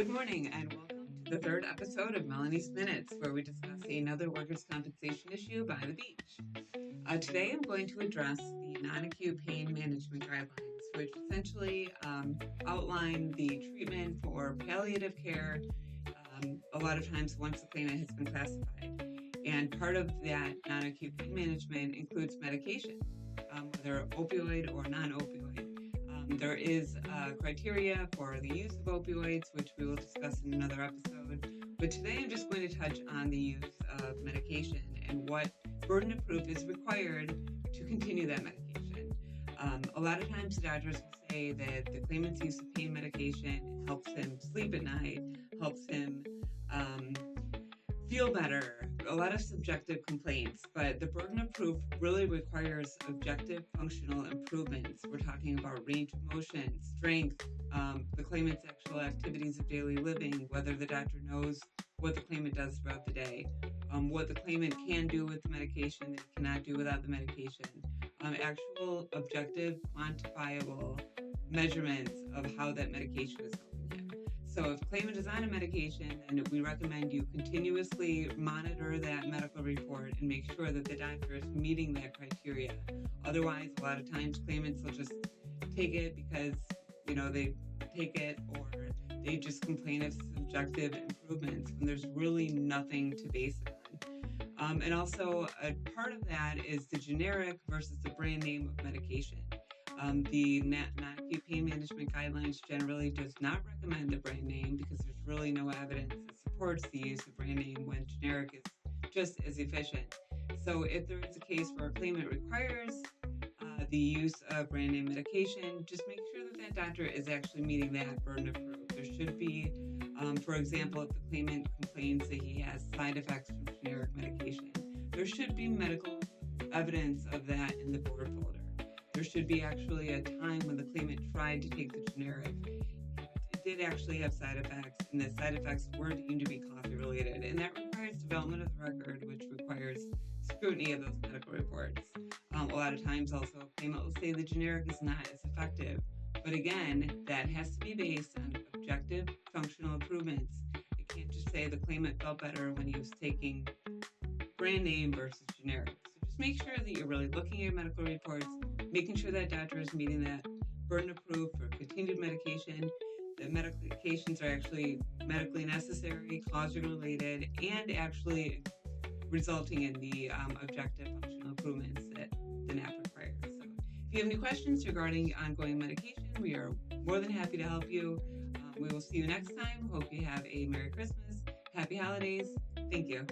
Good morning and welcome to the third episode of Melanie's Minutes, where we discuss another workers' compensation issue by the beach. Today I'm going to address the Non-Acute Pain Management Guidelines, which essentially outline the treatment for palliative care, a lot of times once the claimant has been classified. And part of that non-acute pain management includes medication, whether opioid or non-opioid. There is criteria for the use of opioids, which we will discuss in another episode. But today I'm just going to touch on the use of medication and what burden of proof is required to continue that medication. A lot of times doctors will say that the claimant's use of pain medication helps him sleep at night, helps him feel better, a lot of subjective complaints, but the burden of proof really requires objective functional improvements. We're talking about range of motion, strength, the claimant's actual activities of daily living, whether the doctor knows what the claimant does throughout the day, what the claimant can do with the medication that he cannot do without the medication, actual objective quantifiable measurements of how that medication is helping him. So if the claimant is on a medication, then we recommend you continuously monitor that medical report and make sure that the doctor is meeting that criteria. Otherwise, a lot of times claimants will just take it because, they take it, or they just complain of subjective improvements when there's really nothing to base it on. And also a part of that is the generic versus the brand name of medication. The Non-Acute Pain Management Guidelines generally does not recommend the brand name because there's really no evidence that supports the use of brand name when generic is just as efficient. So if there is a case where a claimant requires the use of brand name medication, just make sure that that doctor is actually meeting that burden of proof. There should be, for example, if the claimant complains that he has side effects from generic medication, there should be medical evidence of that in the board folder. There should be actually a time when the claimant tried to take the generic. It did actually have side effects, and the side effects were deemed to be coffee-related, and that requires development of the record, which requires scrutiny of those medical reports. A lot of times also, a claimant will say the generic is not as effective, but again, that has to be based on objective functional improvements. It can't just say the claimant felt better when he was taking brand name versus generic. So just make sure that you're really looking at your medical reports, making sure that doctor is meeting that burden of proof for continued medication, that medications are actually medically necessary, causally related, and actually resulting in the objective functional improvements that the NAP requires. So if you have any questions regarding ongoing medication, we are more than happy to help you. We will see you next time. Hope you have a Merry Christmas, Happy Holidays. Thank you.